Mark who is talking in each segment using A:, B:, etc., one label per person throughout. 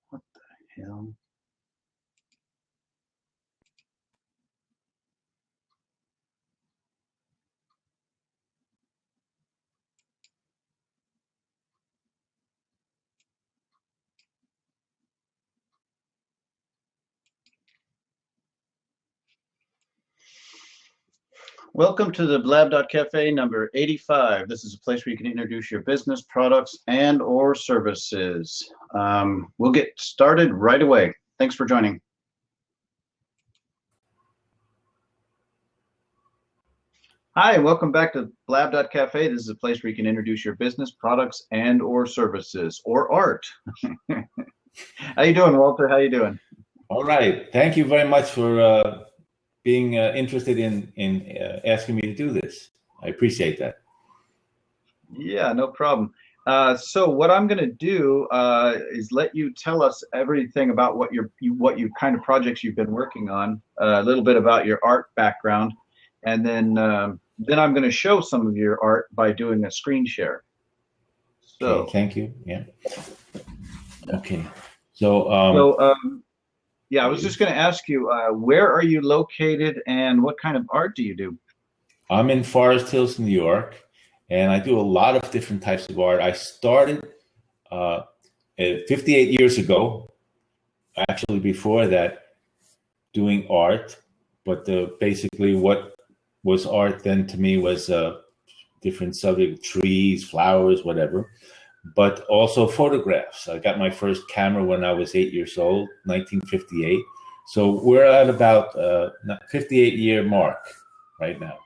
A: What the hell? Welcome to the Blab.Cafe number 85. This is a place where you can introduce your business, products, and or services. We'll get started right away. Thanks for joining. Hi, welcome back to Blab.Cafe. This is a place where you can introduce your business, products, and or services, or art. How you doing, Walter? How you doing?
B: All right. Thank you very much for being interested in asking me to do this. I appreciate that.
A: Yeah, no problem. So what I'm going to do is let you tell us everything about what you kind of projects you've been working on, a little bit about your art background, and then I'm going to show some of your art by doing a screen share. So,
B: okay, thank you. Yeah. Okay. So,
A: yeah, I was just going to ask you, where are you located and what kind of art do you do?
B: I'm in Forest Hills, New York, and I do a lot of different types of art. I started 58 years ago, actually before that, doing art. But basically what was art then to me was different subject, trees, flowers, whatever. But also photographs. I got my first camera when I was 8 years old, 1958. So we're at about 58-year mark right now.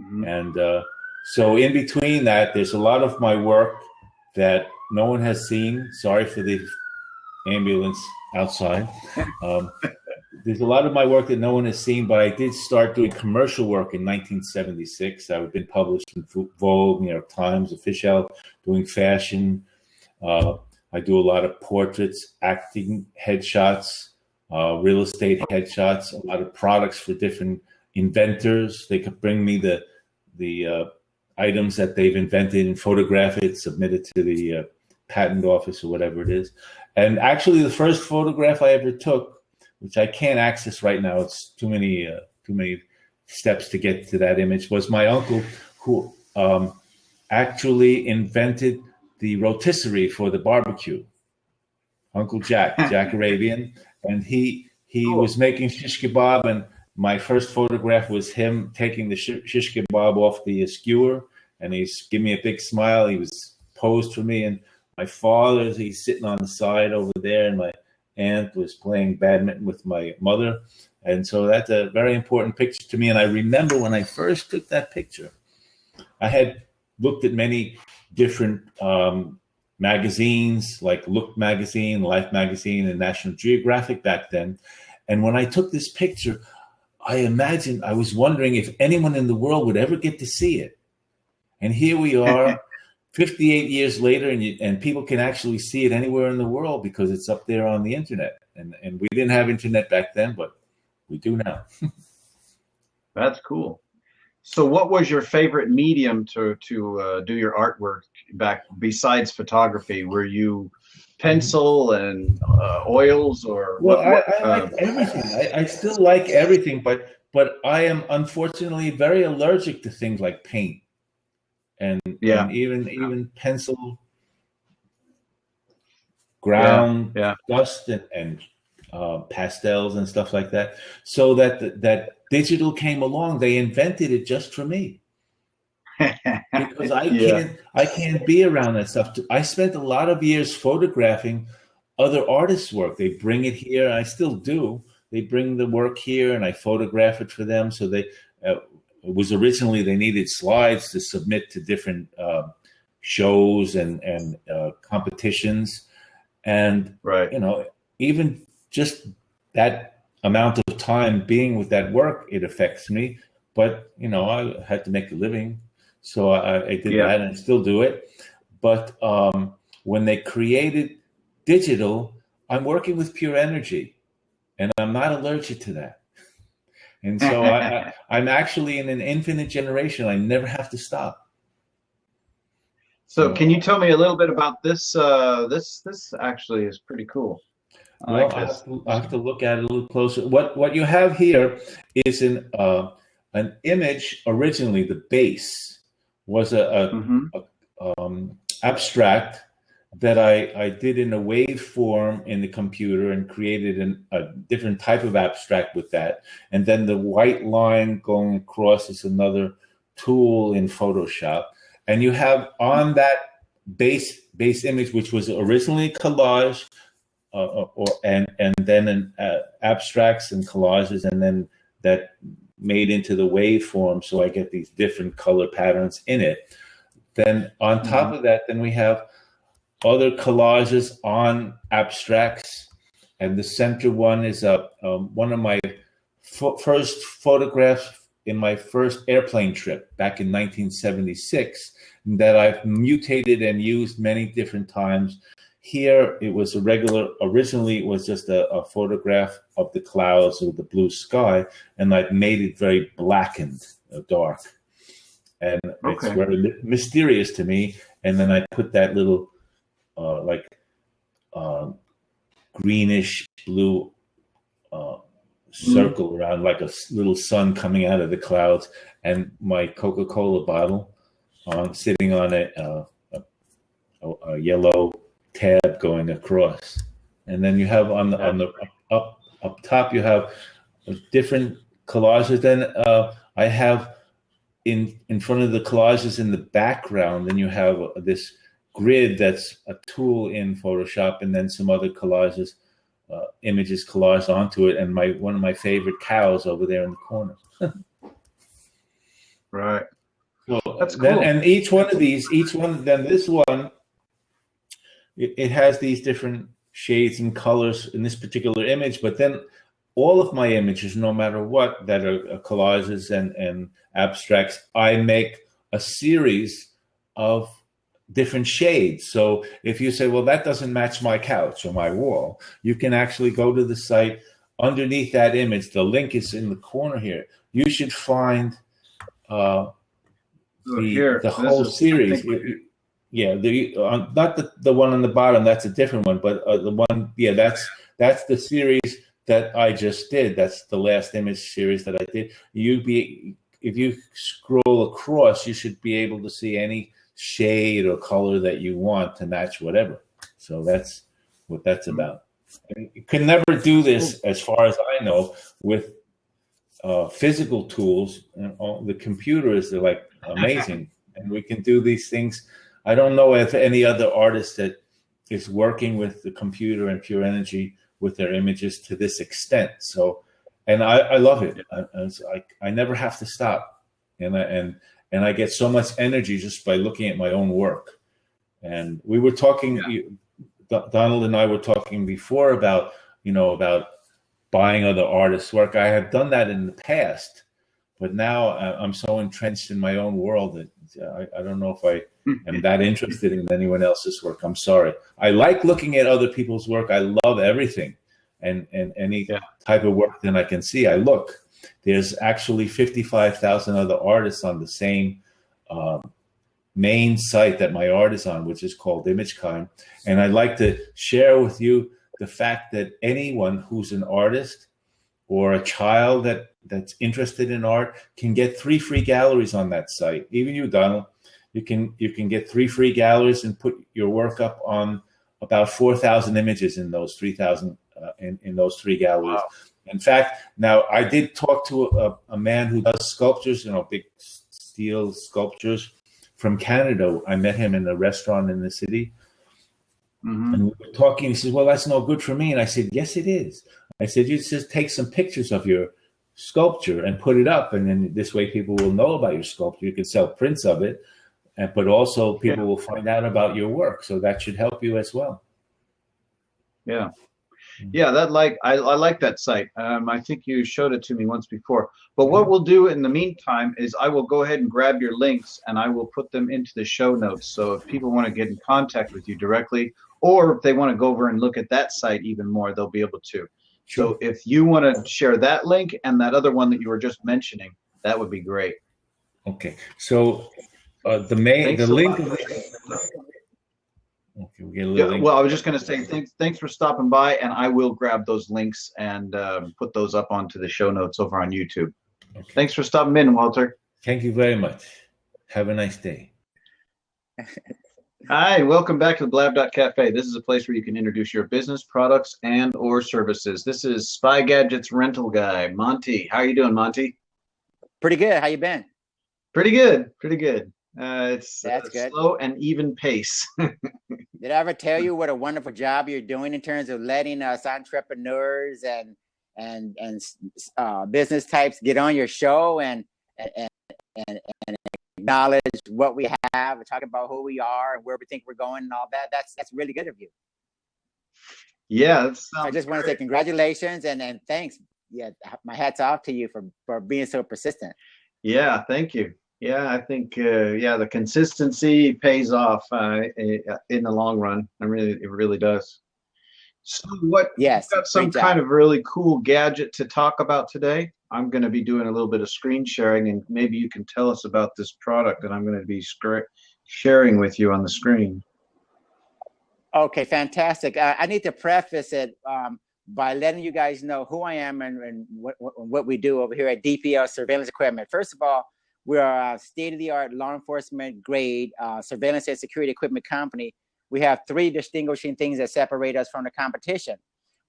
B: Mm-hmm. And so in between that, there's a lot of my work that no one has seen. Sorry for the ambulance outside. There's a lot of my work that no one has seen, but I did start doing commercial work in 1976. I've been published in Vogue, New York Times, Official, doing fashion. I do a lot of portraits, acting headshots, real estate headshots, a lot of products for different inventors. They could bring me the items that they've invented and photograph it, submit it to the patent office or whatever it is. And actually, the first photograph I ever took, which I can't access right now, it's too many steps to get to that image, was my uncle who actually invented the rotisserie for the barbecue. Uncle Jack Arabian, and he was making shish kebab, and my first photograph was him taking the shish kebab off the skewer, and he's giving me a big smile. He was posed for me, and my father, he's sitting on the side over there, and my aunt was playing badminton with my mother. And so that's a very important picture to me. And I remember when I first took that picture, I had looked at many different magazines, like Look magazine, Life magazine, and National Geographic back then. And when I took this picture, I was wondering if anyone in the world would ever get to see it. And here we are 58 years later, and people can actually see it anywhere in the world because it's up there on the internet. And we didn't have internet back then, but we do now.
A: That's cool. So what was your favorite medium to do your artwork back besides photography? Were you pencil and oils, or
B: well, I like everything. I still like everything, but I am unfortunately very allergic to things like paint. And even pencil, ground, dust, and pastels and stuff like that. So that digital came along, they invented it just for me. Because I can't be around that stuff. I spent a lot of years photographing other artists' work. They bring it here. I still do. They bring the work here, and I photograph it for them. So they. It was originally they needed slides to submit to different shows and competitions, and even just that amount of time being with that work, it affects me. But I had to make a living, so I did that, and I still do it. But when they created digital, I'm working with pure energy, and I'm not allergic to that. And so I'm actually in an infinite generation. I never have to stop.
A: So can you tell me a little bit about this? This actually is pretty cool. I
B: Well,
A: like this.
B: I have to look at it a little closer. What you have here is an image. Originally, the base was
A: Mm-hmm.
B: abstract that I did in a waveform in the computer and created a different type of abstract with that. And then the white line going across is another tool in Photoshop. And you have on that base image, which was originally collage, and then abstracts and collages, and then that made into the waveform. So I get these different color patterns in it. Then on top
A: Mm-hmm.
B: of that, then we have other collages on abstracts, and the center one is one of my first photographs in my first airplane trip back in 1976 that I've mutated and used many different times. Here it was originally it was just a photograph of the clouds or the blue sky, and I've made it very blackened, dark, and it's
A: Okay.
B: very mysterious to me. And then I put that little like uh, greenish blue
A: Mm-hmm.
B: circle around, like a little sun coming out of the clouds, and my Coca-Cola bottle sitting on a yellow tab going across. And then you have on
A: That's
B: the up top you have different collages. Then I have in front of the collages in the background, then you have this grid that's a tool in Photoshop, and then some other collages, images collaged onto it, and one of my favorite cows over there in the corner.
A: right.
B: So
A: That's
B: then,
A: cool.
B: and each one, then this one, it has these different shades and colors in this particular image, but then all of my images, no matter what, that are collages and abstracts, I make a series of different shades. So if you say, well, that doesn't match my couch or my wall, you can actually go to the site underneath that image. The link is in the corner here. You should find uh,
A: So
B: the
A: here, this
B: whole
A: is. I
B: series.
A: think.
B: Yeah, not the one on the bottom. That's a different one, but the one, yeah, that's the series that I just did. That's the last image series that I did. If you scroll across, you should be able to see any shade or color that you want to match whatever. So that's what that's about. And you can never do this,
A: Cool.
B: as far as I know, with physical tools. And the computers are like amazing, and we can do these things. I don't know if any other artist that is working with the computer and pure energy with their images to this extent. So, and I love it. I never have to stop, and I get so much energy just by looking at my own work. And we were talking,
A: Yeah.
B: Donald and I were talking before about about buying other artists' work. I have done that in the past, but now I'm so entrenched in my own world that I don't know if I am that interested in anyone else's work. I'm sorry. I like looking at other people's work. I love everything, and any
A: Yeah.
B: type of work that I can see, I look. There's actually 55,000 other artists on the same uh, main site that my art is on, which is called ImageKind. And I'd like to share with you the fact that anyone who's an artist or a child that's interested in art can get 3 free galleries on that site. Even you, Donald, you can get 3 free galleries and put your work up on about 4,000 images in those 3,000 in those 3 galleries.
A: Wow.
B: In fact, now I did talk to a man who does sculptures, big steel sculptures from Canada. I met him in a restaurant in the city,
A: Mm-hmm.
B: and we were talking. He says, "Well, that's no good for me." And I said, "Yes, it is." I said, "You just take some pictures of your sculpture and put it up, and then this way people will know about your sculpture. You can sell prints of it, but also
A: Yeah.
B: people will find out about your work. So that should help you as well."
A: Yeah. Yeah, I like that site. I think you showed it to me once before. But what
B: Mhm.
A: we'll do in the meantime is I will go ahead and grab your links and I will put them into the show notes. So if people want to get in contact with you directly, or if they want to go over and look at that site even more, they'll be able to.
B: Sure.
A: So if you want to share that link and that other one that you were just mentioning, that would be great.
B: Okay. So The
A: Thanks a
B: link.
A: lot.
B: Okay, we get a little
A: Yeah,
B: link.
A: well, I was just going to say thanks for stopping by, and I will grab those links and put those up onto the show notes over on YouTube.
B: Okay.
A: Thanks for stopping in, Walter.
B: Thank you very much. Have a nice day.
A: Hi, welcome back to the Blab.Cafe. This is a place where you can introduce your business, products, and or services. This is Spy Gadgets rental guy, Monty. How are you doing, Monty?
C: Pretty good. How you been?
A: Pretty good, pretty good. It's
C: That's
A: a
C: good.
A: slow and even pace.
C: Did I ever tell you what a wonderful job you're doing in terms of letting us entrepreneurs and business types get on your show and, and acknowledge what we have, and talk about who we are and where we think we're going and all that? That's really good of you.
A: Yeah, that
C: I
A: sounds
C: just want to say
A: great.
C: congratulations and thanks. Yeah, my hat's off to you for being so persistent.
A: Yeah, thank you. Yeah, I think the consistency pays off in the long run. It really does. So what, you've
C: Yes,
A: got some
C: great
A: kind
C: job.
A: of really cool gadget to talk about today. I'm going to be doing a little bit of screen sharing, and maybe you can tell us about this product that I'm going to be sharing with you on the screen.
C: Okay, fantastic. I need to preface it by letting you guys know who I am and what we do over here at DPL Surveillance Equipment. First of all, we are a state-of-the-art law enforcement grade surveillance and security equipment company. We have three distinguishing things that separate us from the competition.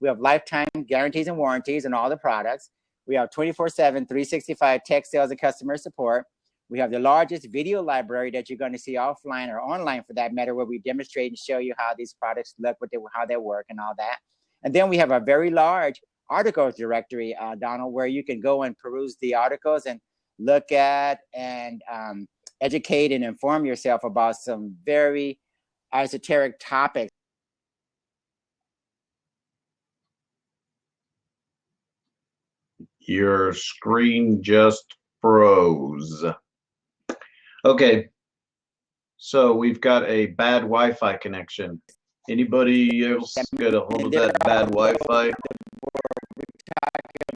C: We have lifetime guarantees and warranties on all the products. We have 24/7, 365 tech sales and customer support. We have the largest video library that you're going to see offline or online for that matter, where we demonstrate and show you how these products look, how they work and all that. And then we have a very large articles directory, Donald, where you can go and peruse the articles and look at and educate and inform yourself about some very esoteric topics.
A: Your screen just froze. Okay, so we've got a bad Wi-Fi connection. Anybody else get a hold of that bad Wi-Fi?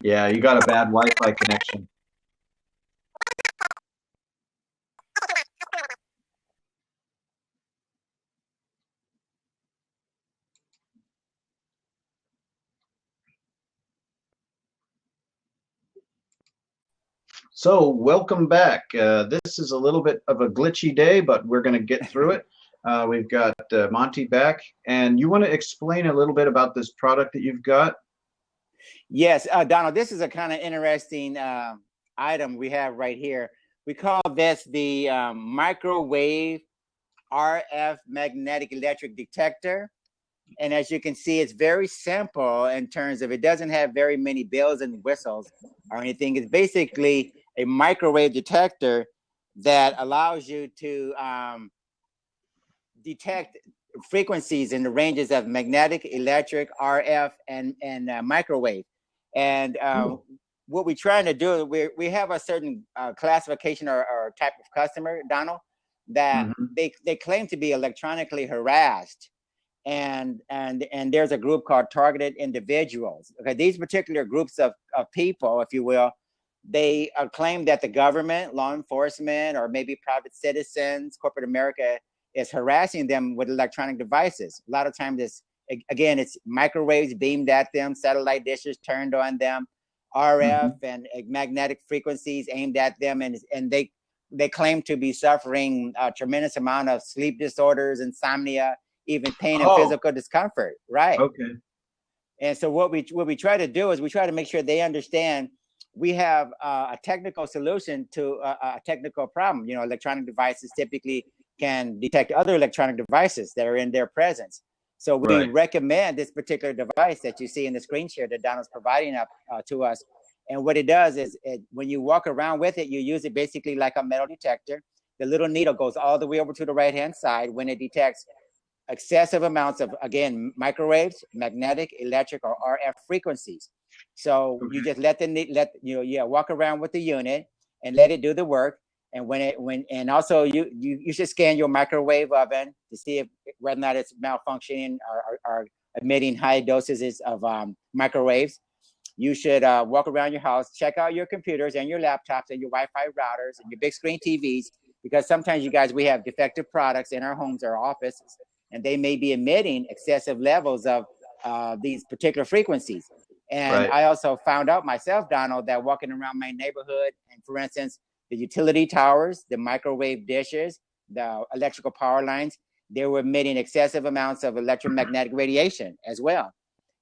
A: Yeah, you got a bad Wi-Fi connection. So welcome back. This is a little bit of a glitchy day, but we're going to get through it. We've got Monty back, and you want to explain a little bit about this product that you've got?
C: Yes, Donald, this is a kind of interesting item we have right here. We call this the microwave RF magnetic electric detector. And as you can see, it's very simple in terms of it doesn't have very many bells and whistles or anything. It's basically a microwave detector that allows you to detect frequencies in the ranges of magnetic, electric, RF, and microwave. And what we're trying to do, we have a certain classification or type of customer, Donald, that they claim to be electronically harassed. And there's a group called targeted individuals. Okay, these particular groups of people, if you will, they claim that the government, law enforcement, or maybe private citizens, corporate America is harassing them with electronic devices. A lot of times it's microwaves beamed at them, satellite dishes turned on them, RF and magnetic frequencies aimed at them, and they claim to be suffering a tremendous amount of sleep disorders, insomnia, even pain and physical discomfort, right?
A: Okay.
C: And so what we try to do is we try to make sure they understand we have a technical solution to a technical problem. You know, electronic devices typically can detect other electronic devices that are in their presence. So we recommend this particular device that you see in the screen share that Donald's providing up to us. And what it does is when you walk around with it, you use it basically like a metal detector. The little needle goes all the way over to the right-hand side when it detects excessive amounts of, again, microwaves, magnetic, electric, or RF frequencies. So you just walk around with the unit and let it do the work. And and also you should scan your microwave oven to see whether or not it's malfunctioning or emitting high doses of microwaves. You should walk around your house, check out your computers and your laptops and your Wi-Fi routers and your big screen TVs because sometimes, you guys, we have defective products in our homes or offices, and they may be emitting excessive levels of these particular frequencies. And
A: Right.
C: I also found out myself, Donald, that walking around my neighborhood, and for instance, the utility towers, the microwave dishes, the electrical power lines, they were emitting excessive amounts of electromagnetic radiation as well.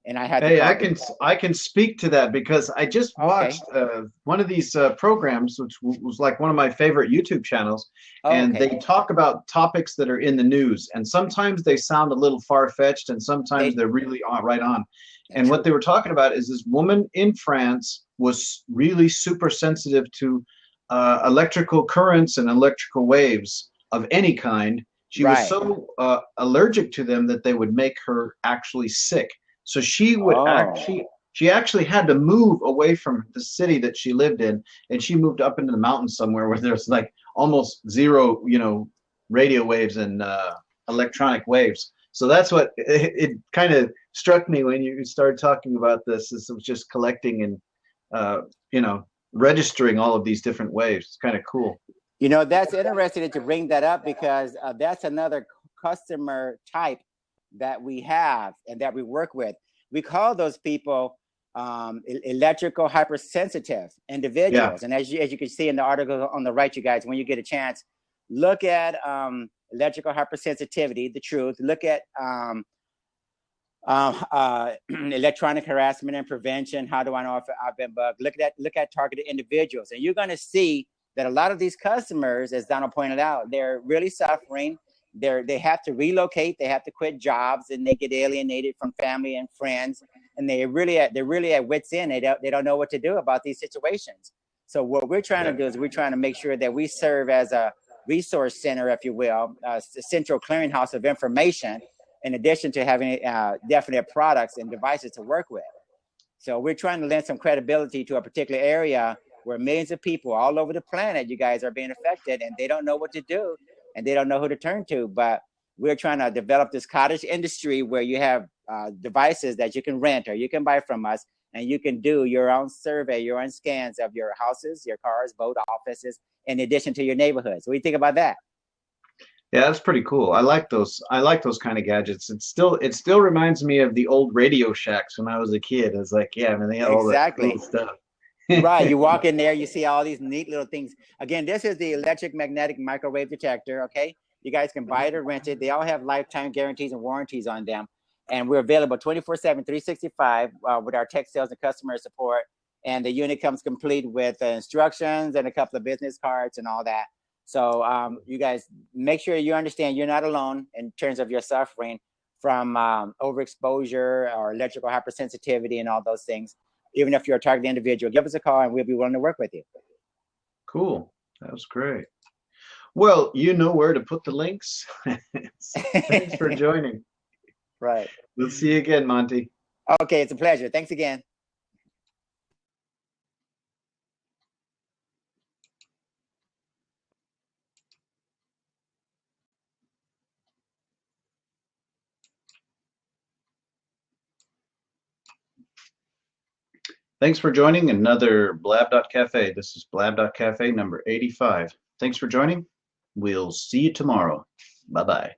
C: And I had to
A: Hey,
C: call.
A: I can speak to that because I just
C: Okay.
A: watched one of these programs, which was like one of my favorite YouTube channels,
C: Oh,
A: and
C: okay.
A: they talk about topics that are in the news, and sometimes they sound a little far-fetched, and sometimes
C: They
A: they're really right on. And what
C: true.
A: they were talking about is this woman in France was really super sensitive to electrical currents and electrical waves of any kind. She was
C: Right.
A: so allergic to them that they would make her actually sick. So
C: Oh,
A: she actually had to move away from the city that she lived in, and she moved up into the mountains somewhere where there's like almost zero, radio waves and electronic waves. So that's what it kind of struck me when you started talking about this. Is it was just collecting and uh, you know registering all of these different waves. It's kind of cool.
C: that's interesting that you bring that up, because that's another customer type that we have and that we work with. We call those people electrical hypersensitive
A: Yeah.
C: individuals. And as you can see in the article on the right, you guys, when you get a chance, look at electrical hypersensitivity, the truth. Look at electronic harassment and prevention. How do I know if I've been bugged? Look at targeted individuals, and you're going to see that a lot of these customers, as Donald pointed out, they're really suffering. They have to relocate, they have to quit jobs, and they get alienated from family and friends, and they're really at wits end. They don't know what to do about these situations. So what we're trying to
A: Yeah.
C: do is we're trying to make sure that we serve as a resource center, if you will, a central clearinghouse of information, in addition to having definite products and devices to work with. So we're trying to lend some credibility to a particular area where millions of people all over the planet, you guys, are being affected, and they don't know what to do, and they don't know who to turn to. But we're trying to develop this cottage industry where you have devices that you can rent or you can buy from us, and you can do your own survey, your own scans of your houses, your cars, boat, offices, in addition to your neighborhoods. What do you think about that?
A: Yeah, that's pretty cool. I like those. I like those kind of gadgets. It still reminds me of the old Radio Shacks when I was a kid. It's like, yeah, man, they had all that cool
C: Exactly.
A: stuff.
C: Right. You walk in there, you see all these neat little things. Again, this is the electric magnetic microwave detector. Okay. You guys can buy it or rent it. They all have lifetime guarantees and warranties on them. And we're available 24/7, 365 with our tech sales and customer support. And the unit comes complete with instructions and a couple of business cards and all that. So you guys make sure you understand you're not alone in terms of your suffering from overexposure or electrical hypersensitivity and all those things. Even if you're a target individual, give us a call and we'll be willing to work with you.
A: Cool. That was great. Well, you know where to put the links. Thanks for joining.
C: Right.
A: We'll see you again, Monty.
C: Okay, it's a pleasure. Thanks again.
A: Thanks for joining another Blab.Cafe. This is Blab.Cafe number 85. Thanks for joining. We'll see you tomorrow. Bye bye.